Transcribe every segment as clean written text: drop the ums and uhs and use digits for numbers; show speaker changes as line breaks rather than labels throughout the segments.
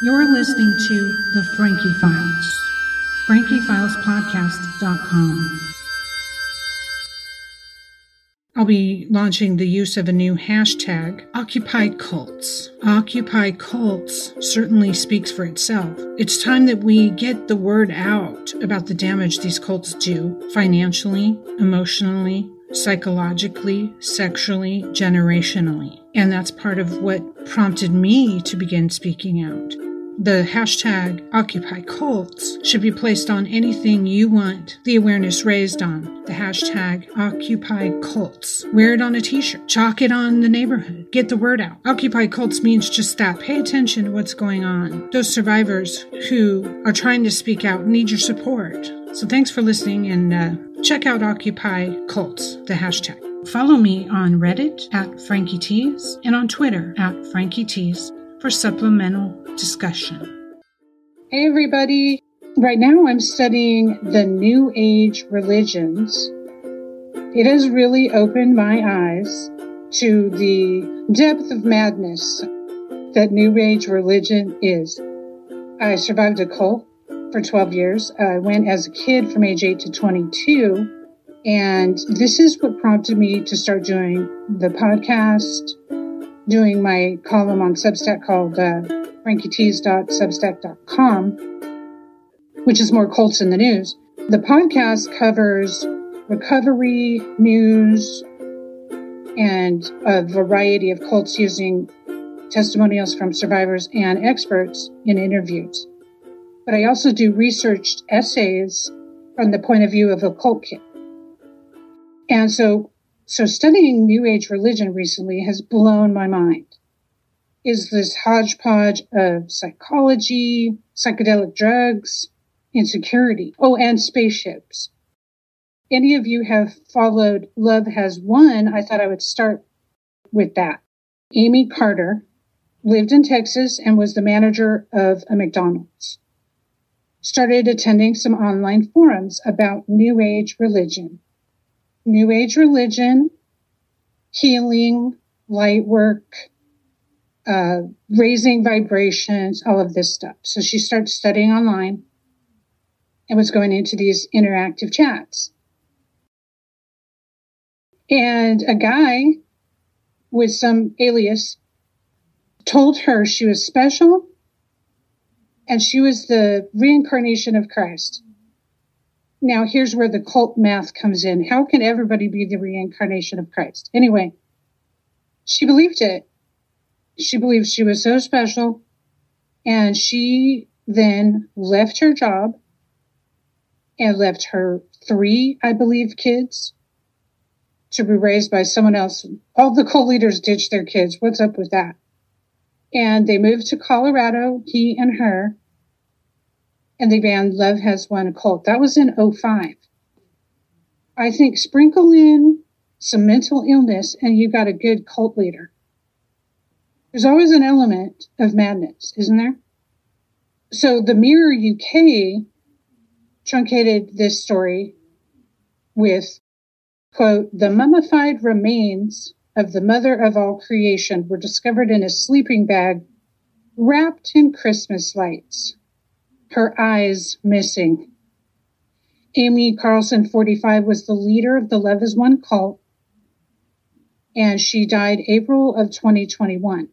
You're listening to The Frankie Files. FrankieFilesPodcast.com. I'll be launching the use of a new hashtag, Occupy Cults. Occupy Cults certainly speaks for itself. It's time that we get the word out about the damage these cults do financially, emotionally, psychologically, sexually, generationally. And that's part of what prompted me to begin speaking out. The hashtag Occupy Cults should be placed on anything you want the awareness raised on. The hashtag Occupy Cults. Wear it on a t-shirt. Chalk it on the neighborhood. Get the word out. Occupy Cults means just that. Pay attention to what's going on. Those survivors who are trying to speak out need your support. So thanks for listening, and check out Occupy Cults, the hashtag. Follow me on Reddit at Frankie Tues and on Twitter at Frankie Tues for supplemental discussion. Hey everybody! Right now I'm studying the New Age religions. It has really opened my eyes to the depth of madness that New Age religion is. I survived a cult for 12 years. I went as a kid from age 8 to 22, and this is what prompted me to start doing the podcast, doing my column on Substack called frankietees.substack.com, which is more cults in the news. The podcast covers recovery, news, and a variety of cults using testimonials from survivors and experts in interviews. But I also do researched essays from the point of view of a cult kid. And so studying New Age religion recently has blown my mind. Is this hodgepodge of psychology, psychedelic drugs, insecurity, and spaceships. Any of you have followed Love Has Won? I thought I would start with that. Amy Carter lived in Texas and was the manager of a McDonald's. Started attending some online forums about New Age religion. New Age religion, healing, light work, raising vibrations, all of this stuff. So she started studying online and was going into these interactive chats. And a guy with some alias told her she was special and she was the reincarnation of Christ. Now, here's where the cult math comes in. How can everybody be the reincarnation of Christ? Anyway, she believed it. She believed she was so special. And she then left her job and left her 3, I believe, kids to be raised by someone else. All the cult leaders ditched their kids. What's up with that? And they moved to Colorado, he and her. And they banned Love Has Won cult. That was in 2005. I think sprinkle in some mental illness and you got a good cult leader. There's always an element of madness, isn't there? So the Mirror UK truncated this story with, quote, the mummified remains of the mother of all creation were discovered in a sleeping bag wrapped in Christmas lights. Her eyes missing. Amy Carlson, 45, was the leader of the Love Has Won cult, and she died April of 2021.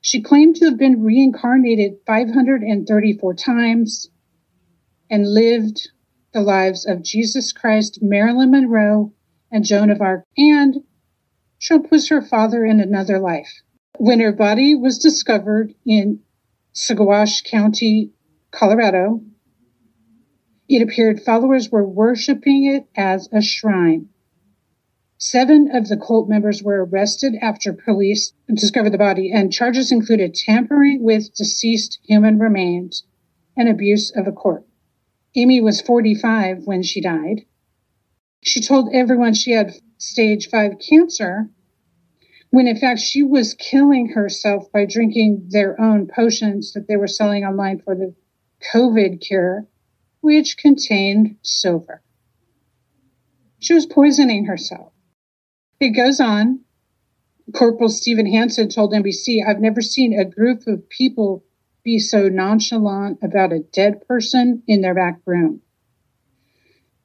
She claimed to have been reincarnated 534 times and lived the lives of Jesus Christ, Marilyn Monroe, and Joan of Arc, and Trump was her father in another life. When her body was discovered in Saguache County, Colorado, it appeared followers were worshiping it as a shrine. 7 of the cult members were arrested after police discovered the body, and charges included tampering with deceased human remains and abuse of a corpse. Amy was 45 when she died. She told everyone she had stage 5 cancer, when in fact she was killing herself by drinking their own potions that they were selling online for the COVID cure, which contained silver. She was poisoning herself. It goes on. Corporal Stephen Hansen told NBC, I've never seen a group of people be so nonchalant about a dead person in their back room?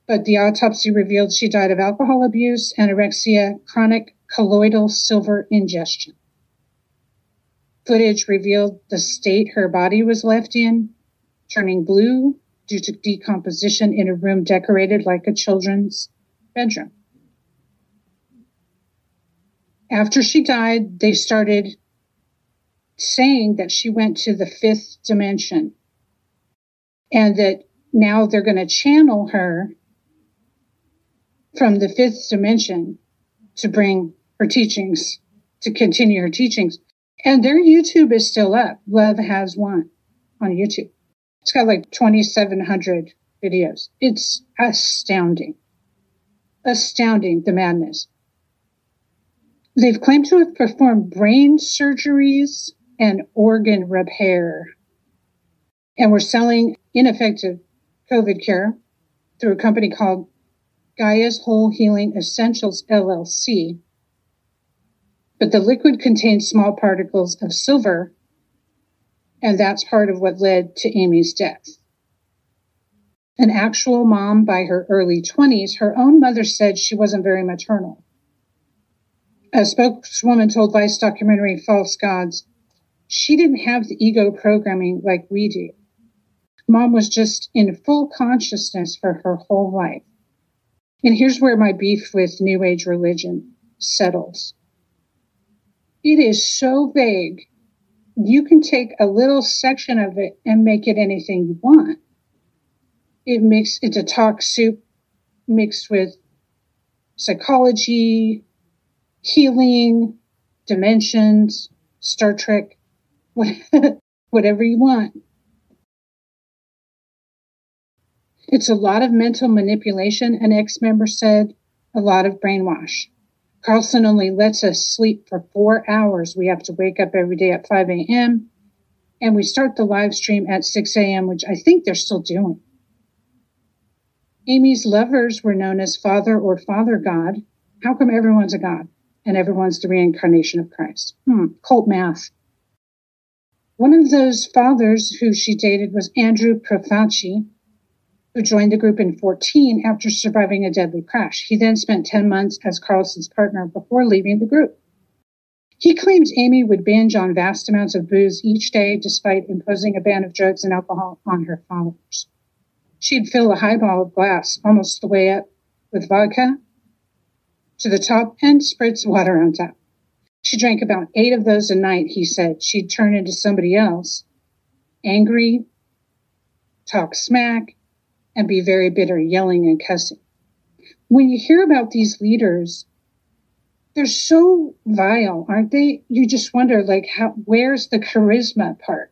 But the autopsy revealed she died of alcohol abuse, anorexia, chronic colloidal silver ingestion. Footage revealed the state her body was left in, turning blue due to decomposition in a room decorated like a children's bedroom. After she died, they started saying that she went to the fifth dimension and that now they're going to channel her from the fifth dimension to bring her teachings, to continue her teachings. And their YouTube is still up. Love Has Won on YouTube. It's got like 2,700 videos. It's astounding. Astounding, the madness. They've claimed to have performed brain surgeries and organ repair. And we're selling ineffective COVID cure through a company called Gaia's Whole Healing Essentials, LLC. But the liquid contains small particles of silver, and that's part of what led to Amy's death. An actual mom by her early 20s, her own mother said she wasn't very maternal. A spokeswoman told Vice documentary False Gods, she didn't have the ego programming like we do. Mom was just in full consciousness for her whole life. And here's where my beef with New Age religion settles. It is so vague. You can take a little section of it and make it anything you want. It's a talk soup mixed with psychology, healing, dimensions, Star Trek, whatever you want. It's a lot of mental manipulation, an ex-member said, a lot of brainwash. Carlson only lets us sleep for 4 hours. We have to wake up every day at 5 a.m. And we start the live stream at 6 a.m., which I think they're still doing. Amy's lovers were known as Father or Father God. How come everyone's a God and everyone's the reincarnation of Christ? Cult math. One of those fathers who she dated was Andrew Profaci, who joined the group in 2014 after surviving a deadly crash. He then spent 10 months as Carlson's partner before leaving the group. He claimed Amy would binge on vast amounts of booze each day despite imposing a ban of drugs and alcohol on her followers. She'd fill a highball of glass almost the way up with vodka to the top and spritz water on top. She drank about 8 of those a night, he said. She'd turn into somebody else, angry, talk smack, and be very bitter, yelling and cussing. When you hear about these leaders, they're so vile, aren't they? You just wonder, where's the charisma part?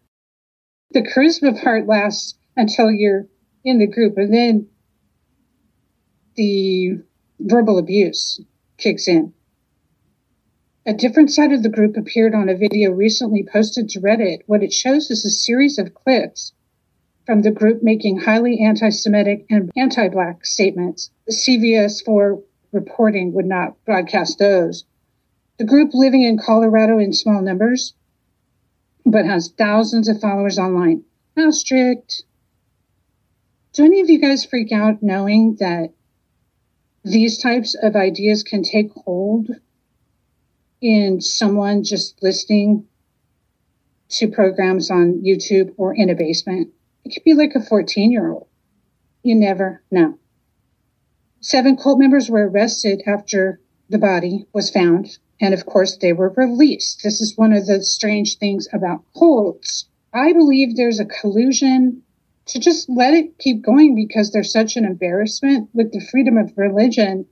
The charisma part lasts until you're in the group, and then the verbal abuse kicks in. A different side of the group appeared on a video recently posted to Reddit. What it shows is a series of clips from the group making highly anti-Semitic and anti-Black statements. The CVS4 reporting would not broadcast those. The group living in Colorado in small numbers, but has thousands of followers online. How strict? Do any of you guys freak out knowing that these types of ideas can take hold in someone just listening to programs on YouTube or in a basement? It could be like a 14-year-old. You never know. 7 cult members were arrested after the body was found. And of course, they were released. This is one of the strange things about cults. I believe there's a collusion to just let it keep going because there's such an embarrassment with the freedom of religion.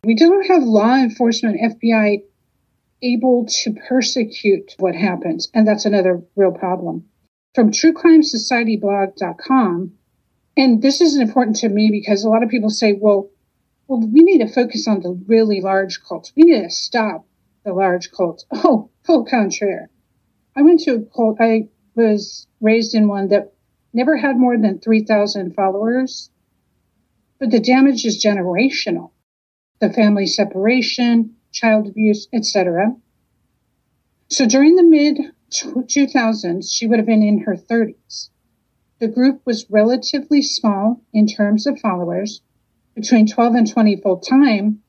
We don't have law enforcement, FBI, able to persecute what happens. And that's another real problem. From truecrimesocietyblog.com, and this is important to me because a lot of people say, well, we need to focus on the really large cults. We need to stop the large cults. Oh, full contraire. I went to a cult. I was raised in one that never had more than 3,000 followers, but the damage is generational. The family separation, child abuse, etc. So during the 2000s, she would have been in her 30s. The group was relatively small in terms of followers, between 12 and 20 full-time.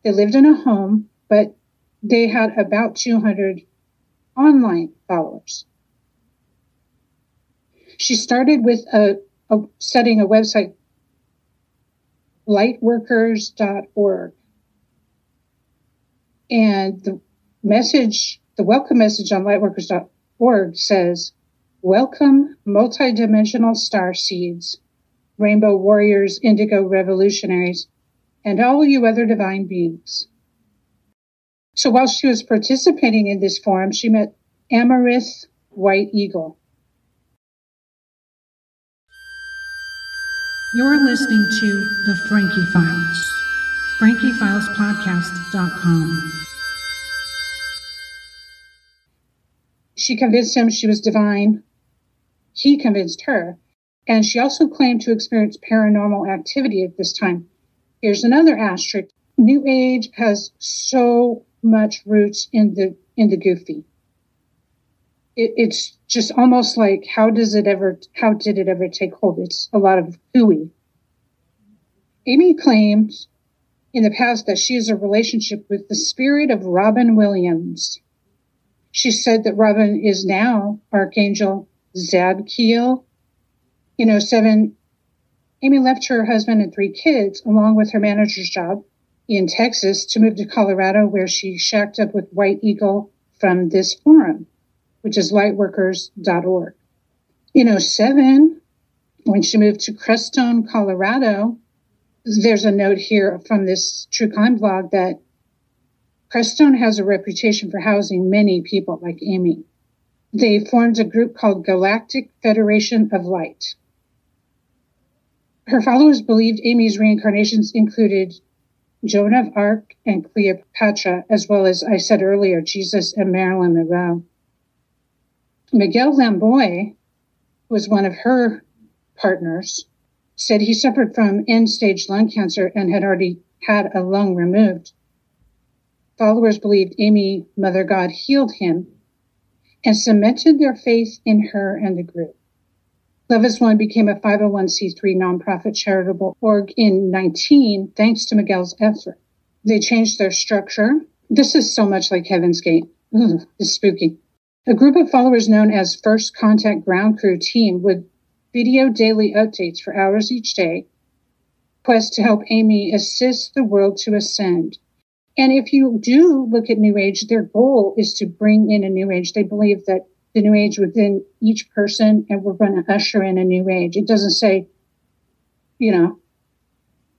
They lived in a home, but they had about 200 online followers. She started with setting a website, lightworkers.org. And the welcome message on lightworkers.org says, "Welcome multidimensional star seeds, rainbow warriors, indigo revolutionaries, and all you other divine beings." So while she was participating in this forum, she met Amaranth White Eagle.
You're listening to The Frankie Files. FrankieFilesPodcast.com.
She convinced him she was divine. He convinced her. And she also claimed to experience paranormal activity at this time. Here's another asterisk. New Age has so much roots in the goofy. It's just almost like, how did it ever take hold? It's a lot of hooey. Amy claims in the past that she has a relationship with the spirit of Robin Williams. She said that Robin is now Archangel Zadkiel. In 2007, Amy left her husband and 3 kids, along with her manager's job in Texas, to move to Colorado, where she shacked up with White Eagle from this forum, which is lightworkers.org. In 2007, when she moved to Crestone, Colorado, there's a note here from this True Crime blog that Crestone has a reputation for housing many people like Amy. They formed a group called Galactic Federation of Light. Her followers believed Amy's reincarnations included Joan of Arc and Cleopatra, as well as, I said earlier, Jesus and Marilyn Monroe. Miguel Lamboy, who was one of her partners, said he suffered from end-stage lung cancer and had already had a lung removed. Followers believed Amy, Mother God, healed him and cemented their faith in her and the group. Love is One became a 501c3 nonprofit charitable org in 2019, thanks to Miguel's effort. They changed their structure. This is so much like Heaven's Gate. Ugh, it's spooky. A group of followers known as First Contact Ground Crew Team would video daily updates for hours each day, quest to help Amy assist the world to ascend. And if you do look at New Age, their goal is to bring in a New Age. They believe that the New Age within each person, and we're going to usher in a New Age. It doesn't say,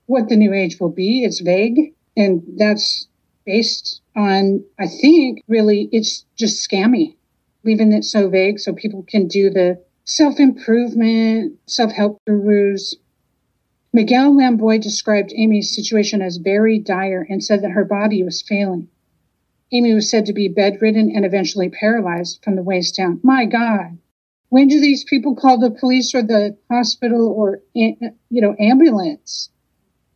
what the New Age will be. It's vague, and that's based on, I think, really, it's just scammy, leaving it so vague so people can do the self-improvement, self-help gurus. Miguel Lamboy described Amy's situation as very dire and said that her body was failing. Amy was said to be bedridden and eventually paralyzed from the waist down. My God, when do these people call the police or the hospital or, ambulance?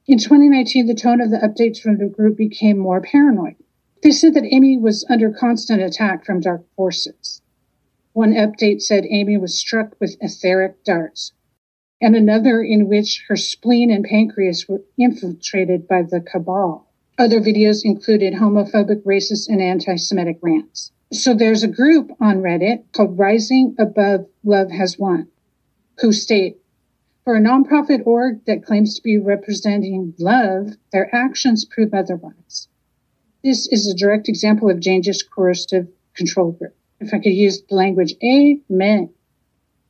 In 2019, the tone of the updates from the group became more paranoid. They said that Amy was under constant attack from dark forces. One update said Amy was struck with etheric darts, and another in which her spleen and pancreas were infiltrated by the cabal. Other videos included homophobic, racist, and anti-Semitic rants. So there's a group on Reddit called Rising Above Love Has Won, who state, for a nonprofit org that claims to be representing love, their actions prove otherwise. This is a direct example of dangerous coercive control group. If I could use the language, amen.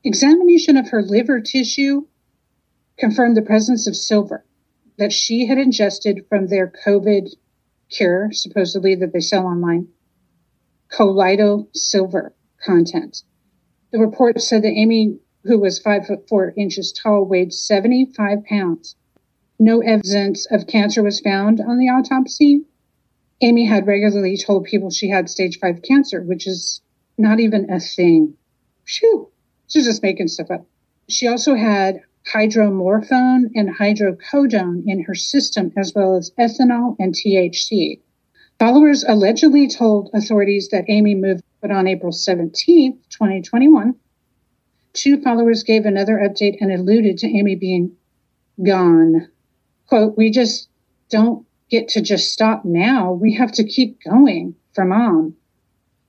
Examination of her liver tissue confirmed the presence of silver that she had ingested from their COVID cure, supposedly that they sell online, colloidal silver content. The report said that Amy, who was 5'4" tall, weighed 75 pounds. No evidence of cancer was found on the autopsy. Amy had regularly told people she had stage 5 cancer, which is not even a thing. Phew, she's just making stuff up. She also had hydromorphone and hydrocodone in her system, as well as ethanol and THC. Followers allegedly told authorities that Amy moved But on April 17th, 2021, two followers gave another update and alluded to Amy being gone. Quote, "We just don't get to just stop now. We have to keep going for Mom.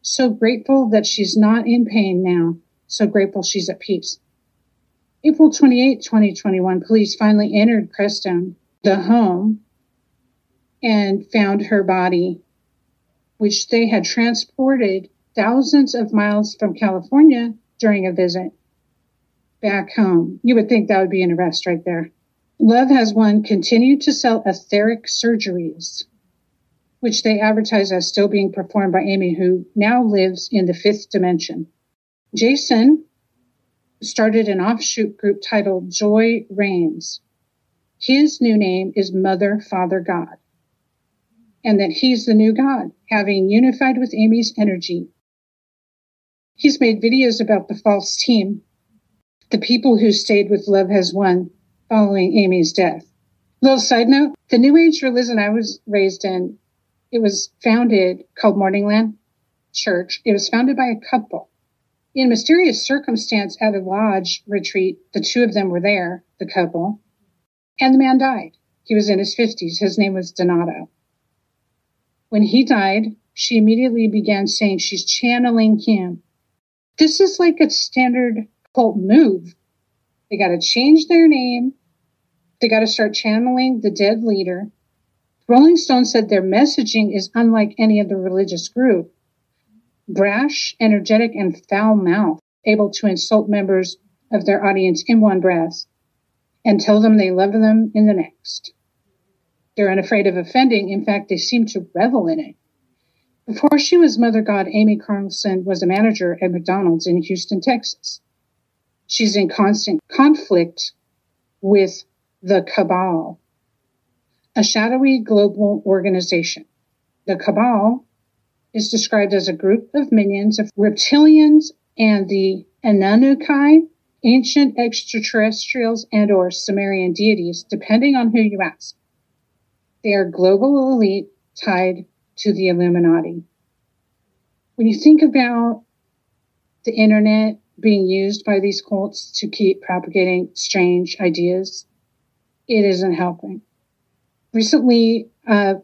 So grateful that she's not in pain now. So grateful she's at peace." April 28, 2021, police finally entered Crestone, the home, and found her body, which they had transported thousands of miles from California during a visit back home. You would think that would be an arrest right there. Love Has Won continued to sell etheric surgeries, which they advertise as still being performed by Amy, who now lives in the fifth dimension. Jason started an offshoot group titled Joy Reigns. His new name is Mother, Father, God, and that he's the new God, having unified with Amy's energy. He's made videos about the false team, the people who stayed with Love Has Won following Amy's death. Little side note, the New Age religion I was raised in, it was founded, called Morningland Church. It was founded by a couple. In mysterious circumstance at a lodge retreat, the two of them were there, the couple, and the man died. He was in his 50s. His name was Donato. When he died, she immediately began saying she's channeling him. This is like a standard cult move. They got to change their name. They got to start channeling the dead leader. Rolling Stone said their messaging is unlike any other religious group. Brash, energetic, and foul-mouthed, able to insult members of their audience in one breath and tell them they love them in the next. They're unafraid of offending. In fact, they seem to revel in it. Before she was Mother God, Amy Carlson was a manager at McDonald's in Houston, Texas. She's in constant conflict with the Cabal, a shadowy global organization. The Cabal is described as a group of minions of reptilians and the Anunnaki, ancient extraterrestrials and or Sumerian deities, depending on who you ask. They are global elite tied to the Illuminati. When you think about the internet being used by these cults to keep propagating strange ideas, it isn't helping. Recently,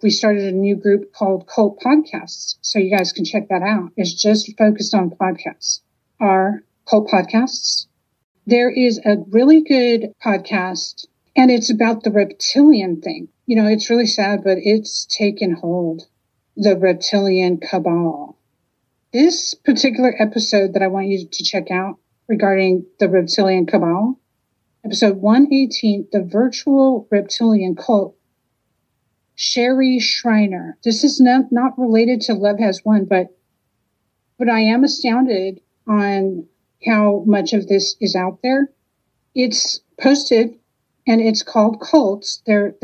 we started a new group called Cult Podcasts, so you guys can check that out. It's just focused on podcasts. Our Cult Podcasts. There is a really good podcast, and it's about the reptilian thing. You know, it's really sad, but it's taken hold. The reptilian cabal. This particular episode that I want you to check out regarding the reptilian cabal, episode 118, the virtual reptilian cult, Sherry Shriner. This is not related to Love Has Won, but I am astounded on how much of this is out there. It's posted, and it's called Cults. Their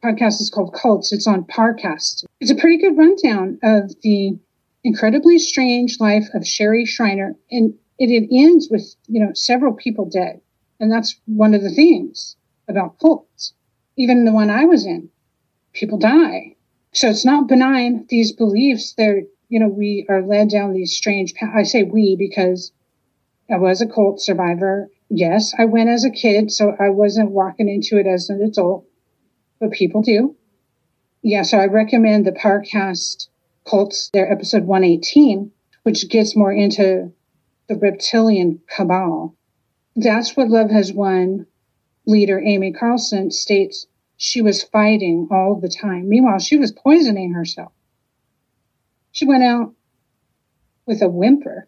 podcast is called Cults. It's on Parcast. It's a pretty good rundown of the incredibly strange life of Sherry Shriner, and it ends with, several people dead. And that's one of the themes about cults. Even the one I was in, people die. So it's not benign. These beliefs, we are led down these strange paths. I say we because I was a cult survivor. Yes, I went as a kid, so I wasn't walking into it as an adult, but people do. Yeah, so I recommend the Parcast Cults, their episode 118, which gets more into the reptilian cabal. That's what Love Has Won leader Amy Carlson states she was fighting all the time. Meanwhile, she was poisoning herself. She went out with a whimper.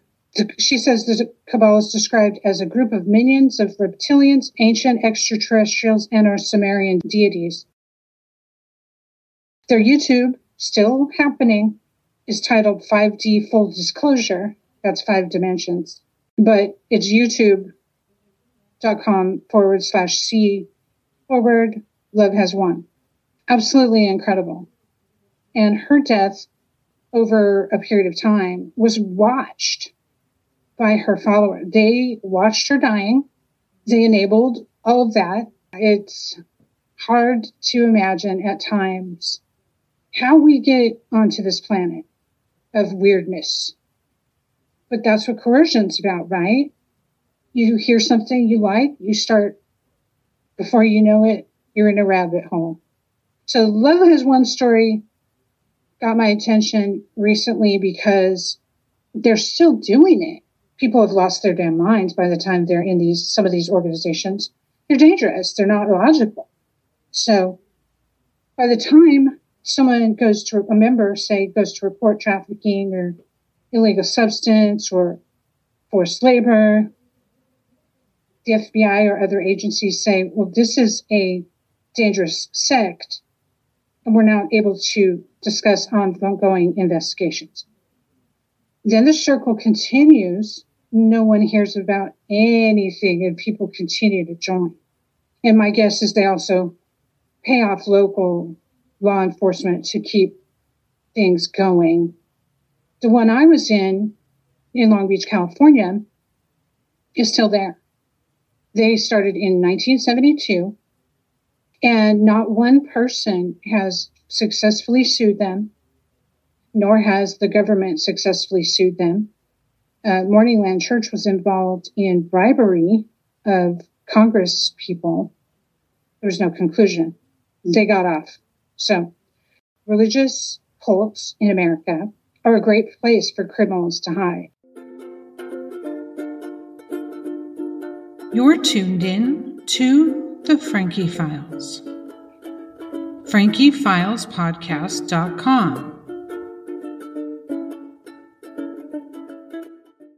She says the cabal is described as a group of minions of reptilians, ancient extraterrestrials, and our Sumerian deities. Their YouTube, still happening, is titled 5D Full Disclosure. That's 5 dimensions. But it's youtube.com/C/Love Has Won. Absolutely incredible. And her death over a period of time was watched by her follower. They watched her dying. They enabled all of that. It's hard to imagine at times how we get onto this planet of weirdness. But that's what coercion's about, right? You hear something you like, you start, before you know it, you're in a rabbit hole. So Love Has One story got my attention recently because they're still doing it. People have lost their damn minds by the time they're in some of these organizations. They're dangerous. They're not logical. So by the time someone goes to report trafficking or illegal substance or forced labor, the FBI or other agencies say, well, this is a dangerous sect, and we're not able to discuss ongoing investigations. Then the circle continues. No one hears about anything, and people continue to join. And my guess is they also pay off local law enforcement to keep things going. The one I was in Long Beach, California, is still there. They started in 1972, and not one person has successfully sued them, nor has the government successfully sued them. Morningland Church was involved in bribery of Congress people. There was no conclusion. They got off. So religious cults in America are a great place for criminals to hide.
You're tuned in to the Frankie Files. FrankieFilesPodcast.com.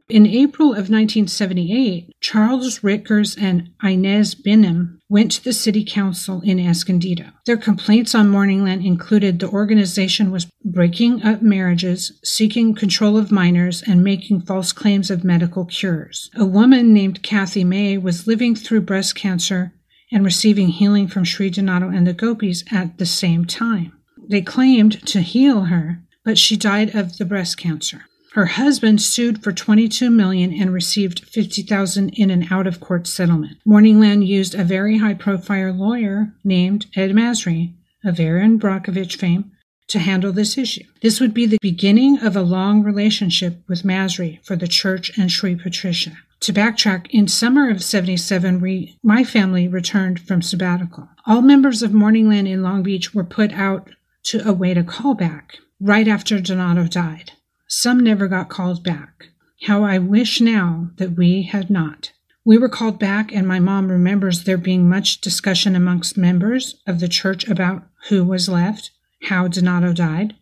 In April of 1978, Charles Rickers and Inez Binham went to the city council in Escondido. Their complaints on Morningland included the organization was breaking up marriages, seeking control of minors, and making false claims of medical cures. A woman named Kathy May was living through breast cancer and receiving healing from Sri Donato and the Gopis at the same time. They claimed to heal her, but she died of the breast cancer. Her husband sued for $22 million and received $50,000 in an out-of-court settlement. Morningland used a very high-profile lawyer named Ed Masry, of Aaron Brockovich fame, to handle this issue. This would be the beginning of a long relationship with Masry for the church and Sri Patricia. To backtrack, in summer of 77, my family returned from sabbatical. All members of Morningland in Long Beach were put out to await a callback right after Donato died. Some never got called back. How I wish now that we had not. We were called back, and my mom remembers there being much discussion amongst members of the church about who was left, how Donato died,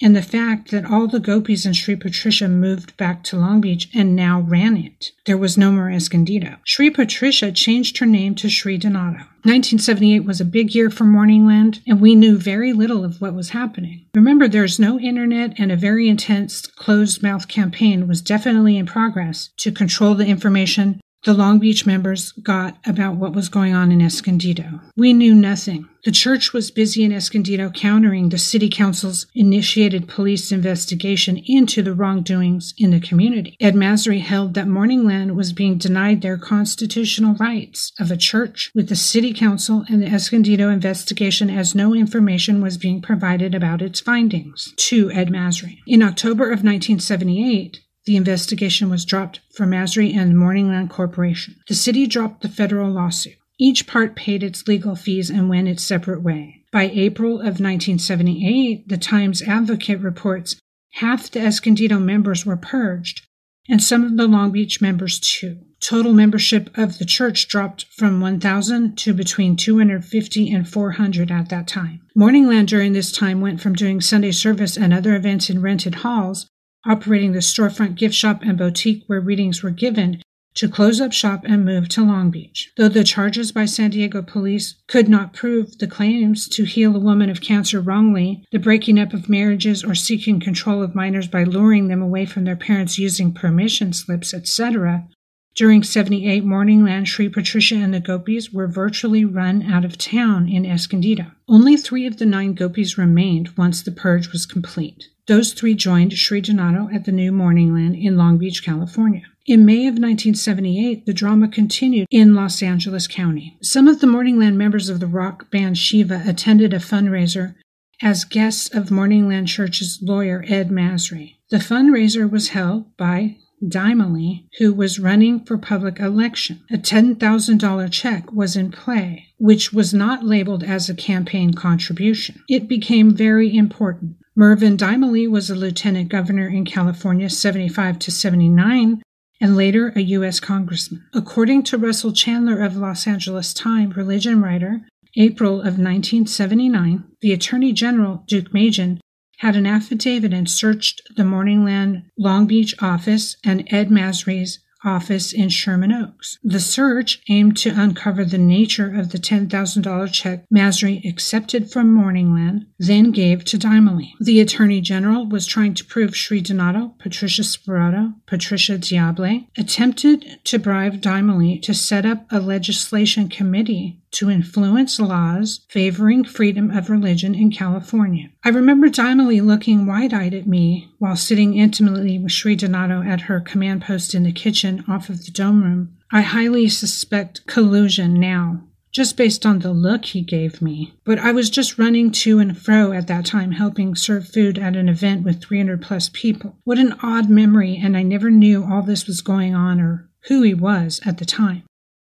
and the fact that all the Gopis and Sri Patricia moved back to Long Beach and now ran it. There was no more Escondido. Sri Patricia changed her name to Sri Donato. 1978 was a big year for Morningland, and we knew very little of what was happening. Remember, there's no internet, and a very intense closed-mouth campaign was definitely in progress to control the information the Long Beach members got about what was going on in Escondido. We knew nothing. The church was busy in Escondido countering the city council's initiated police investigation into the wrongdoings in the community. Ed Masry held that Morningland was being denied their constitutional rights of a church with the city council and the Escondido investigation, as no information was being provided about its findings to Ed Masry. In October of 1978, the investigation was dropped for Masry and Morningland Corporation. The city dropped the federal lawsuit. Each part paid its legal fees and went its separate way. By April of 1978, the Times Advocate reports half the Escondido members were purged, and some of the Long Beach members too. Total membership of the church dropped from 1,000 to between 250 and 400 at that time. Morningland during this time went from doing Sunday service and other events in rented halls, operating the storefront gift shop and boutique where readings were given, to close up shop and move to Long Beach. Though the charges by San Diego police could not prove the claims to heal a woman of cancer wrongly, the breaking up of marriages or seeking control of minors by luring them away from their parents using permission slips, etc., during 78, Morningland, Sri Patricia, and the Gopis were virtually run out of town in Escondido. Only 3 of the 9 Gopis remained once the purge was complete. Those 3 joined Sri Donato at the new Morningland in Long Beach, California. In May of 1978, the drama continued in Los Angeles County. Some of the Morningland members of the rock band Shiva attended a fundraiser as guests of Morningland Church's lawyer Ed Masry. The fundraiser was held by Dimely, who was running for public election. A $10,000 check was in play, which was not labeled as a campaign contribution. It became very important. Mervyn Dimely was a lieutenant governor in California 75 to 79, and later a U.S. congressman. According to Russell Chandler of Los Angeles Times religion writer, April of 1979, the Attorney General, Duke Majan, had an affidavit and searched the Morningland Long Beach office and Ed Masry's office in Sherman Oaks. The search aimed to uncover the nature of the $10,000 check Masry accepted from Morningland, then gave to Dimely. The Attorney General was trying to prove Sri Donato, Patricia Sperato, Patricia Diable attempted to bribe Dimely to set up a legislation committee to influence laws favoring freedom of religion in California. I remember Dimely looking wide-eyed at me while sitting intimately with Sri Donato at her command post in the kitchen off of the dome room. I highly suspect collusion now, just based on the look he gave me. But I was just running to and fro at that time helping serve food at an event with 300 plus people. What an odd memory, and I never knew all this was going on or who he was at the time.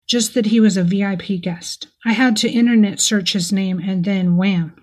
Just that he was a VIP guest. I had to internet search his name and then wham!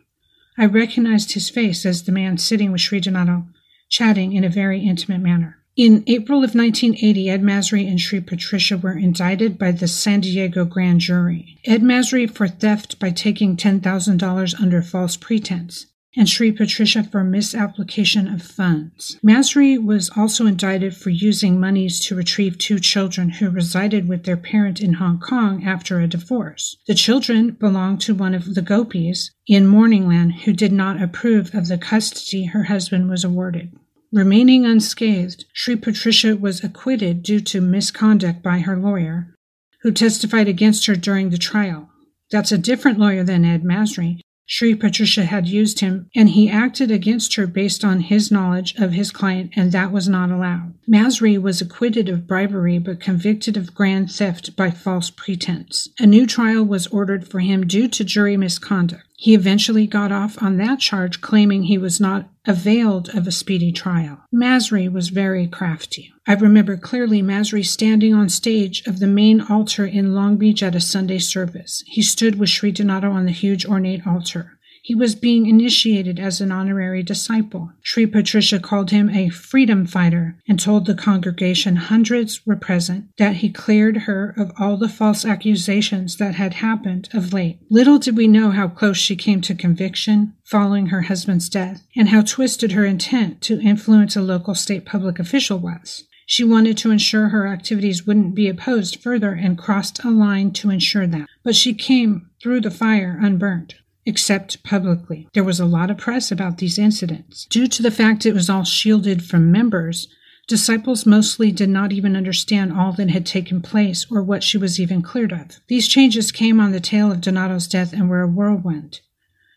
I recognized his face as the man sitting with Sri Donato, chatting in a very intimate manner. In April of 1980, Ed Masry and Sri Patricia were indicted by the San Diego grand jury. Ed Masry for theft by taking $10,000 under false pretense, and Sri Patricia for misapplication of funds. Masry was also indicted for using monies to retrieve 2 children who resided with their parent in Hong Kong after a divorce. The children belonged to one of the gopis in Morningland who did not approve of the custody her husband was awarded. Remaining unscathed, Sri Patricia was acquitted due to misconduct by her lawyer, who testified against her during the trial. That's a different lawyer than Ed Masry. Sri Patricia had used him, and he acted against her based on his knowledge of his client, and that was not allowed. Masry was acquitted of bribery but convicted of grand theft by false pretense. A new trial was ordered for him due to jury misconduct. He eventually got off on that charge, claiming he was not availed of a speedy trial. Masry was very crafty. I remember clearly Masry standing on stage of the main altar in Long Beach at a Sunday service. He stood with Sri Donato on the huge ornate altar. He was being initiated as an honorary disciple. Sri Patricia called him a freedom fighter and told the congregation, hundreds were present, that he cleared her of all the false accusations that had happened of late. Little did we know how close she came to conviction following her husband's death, and how twisted her intent to influence a local state public official was. She wanted to ensure her activities wouldn't be opposed further and crossed a line to ensure that. But she came through the fire unburnt. Except publicly. There was a lot of press about these incidents. Due to the fact it was all shielded from members, disciples mostly did not even understand all that had taken place or what she was even cleared of. These changes came on the tail of Donato's death and were a whirlwind.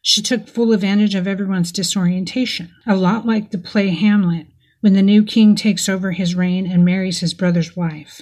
She took full advantage of everyone's disorientation, a lot like the play Hamlet, when the new king takes over his reign and marries his brother's wife.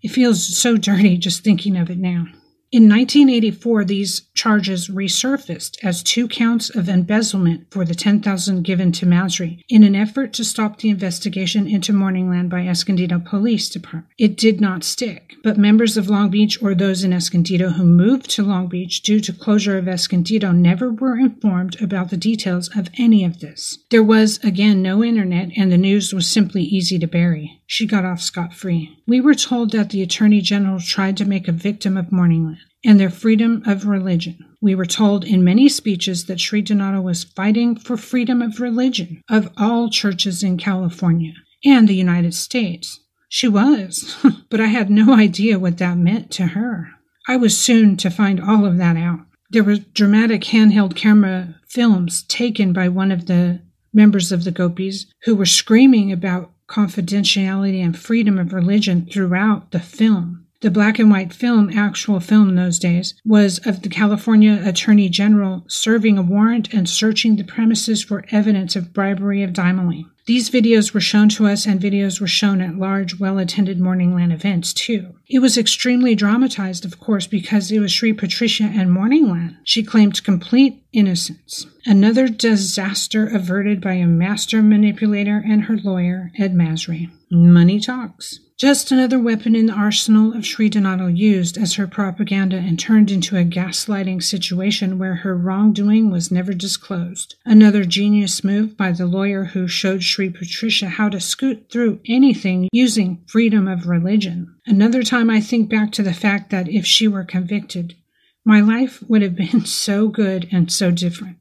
It feels so dirty just thinking of it now. In 1984, these charges resurfaced as 2 counts of embezzlement for the $10,000 given to Masry in an effort to stop the investigation into Morningland by Escondido Police Department. It did not stick, but members of Long Beach or those in Escondido who moved to Long Beach due to closure of Escondido never were informed about the details of any of this. There was, again, no internet, and the news was simply easy to bury. She got off scot-free. We were told that the Attorney General tried to make a victim of Morningland and their freedom of religion. We were told in many speeches that Sri Donato was fighting for freedom of religion of all churches in California and the United States. She was, but I had no idea what that meant to her. I was soon to find all of that out. There were dramatic handheld camera films taken by one of the members of the Gopis who were screaming about confidentiality and freedom of religion throughout the film. The black and white film, actual film in those days, was of the California Attorney General serving a warrant and searching the premises for evidence of bribery of Dimely. These videos were shown to us, and videos were shown at large, well-attended Morningland events, too. It was extremely dramatized, of course, because it was Sri Patricia and Morningland. She claimed complete innocence. Another disaster averted by a master manipulator and her lawyer, Ed Masry. Money talks. Just another weapon in the arsenal of Sri Donato used as her propaganda and turned into a gaslighting situation where her wrongdoing was never disclosed. Another genius move by the lawyer who showed Sri Patricia how to scoot through anything using freedom of religion. Another time I think back to the fact that if she were convicted, my life would have been so good and so different.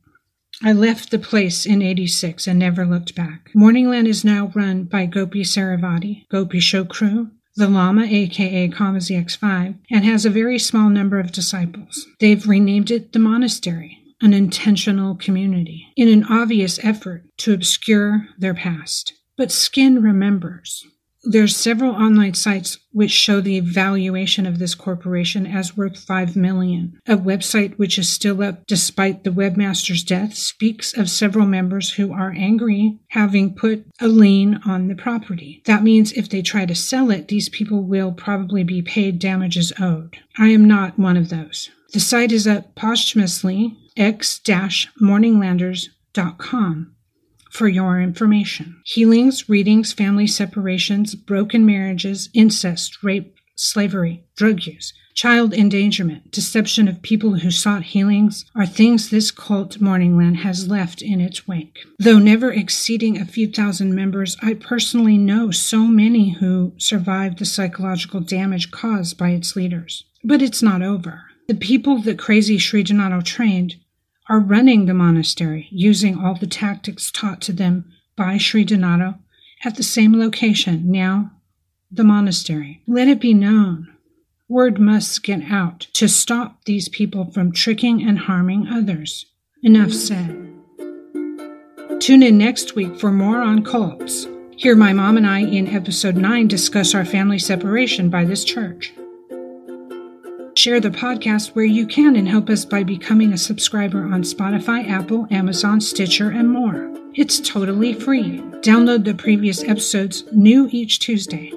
I left the place in '86 and never looked back. Morningland is now run by Gopi Saravati, Gopi Shokru, the Lama, aka Kamazi X5, and has a very small number of disciples. They've renamed it the Monastery, an intentional community, in an obvious effort to obscure their past. But Skin remembers. There's several online sites which show the valuation of this corporation as worth $5 million. A website which is still up despite the webmaster's death speaks of several members who are angry, having put a lien on the property. That means if they try to sell it, these people will probably be paid damages owed. I am not one of those. The site is up posthumously, x-morninglanders.com. for your information. Healings, readings, family separations, broken marriages, incest, rape, slavery, drug use, child endangerment, deception of people who sought healings are things this cult Morningland has left in its wake. Though never exceeding a few thousand members, I personally know so many who survived the psychological damage caused by its leaders. But it's not over. The people that crazy Sri Donato trained are running the monastery, using all the tactics taught to them by Sri Donato at the same location, now the monastery. Let it be known. Word must get out to stop these people from tricking and harming others. Enough said. Tune in next week for more on cults. Hear my mom and I in episode 9 discuss our family separation by this church. Share the podcast where you can and help us by becoming a subscriber on Spotify, Apple, Amazon, Stitcher, and more. It's totally free. Download the previous episodes new each Tuesday.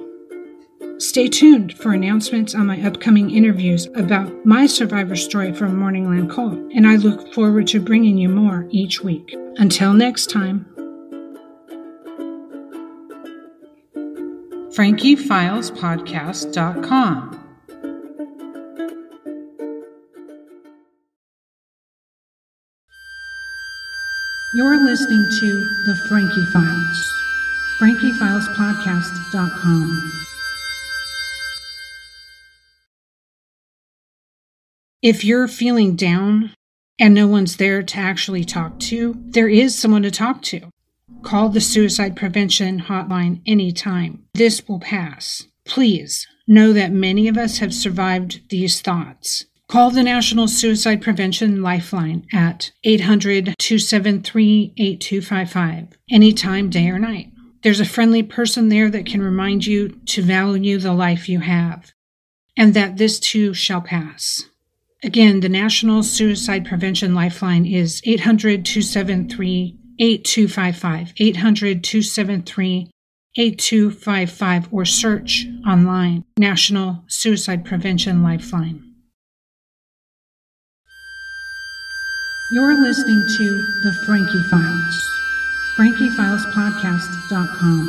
Stay tuned for announcements on my upcoming interviews about my survivor story from Morningland Cult, and I look forward to bringing you more each week. Until next time. FrankieFilesPodcast.com. You're listening to The Frankie Files. FrankieFilesPodcast.com. If you're feeling down and no one's there to actually talk to, there is someone to talk to. Call the suicide prevention hotline anytime. This will pass. Please know that many of us have survived these thoughts. Call the National Suicide Prevention Lifeline at 800-273-8255, anytime, day or night. There's a friendly person there that can remind you to value the life you have, and that this too shall pass. Again, the National Suicide Prevention Lifeline is 800-273-8255, 800-273-8255, or search online, National Suicide Prevention Lifeline. You're listening to The Frankie Files. FrankieFilesPodcast.com.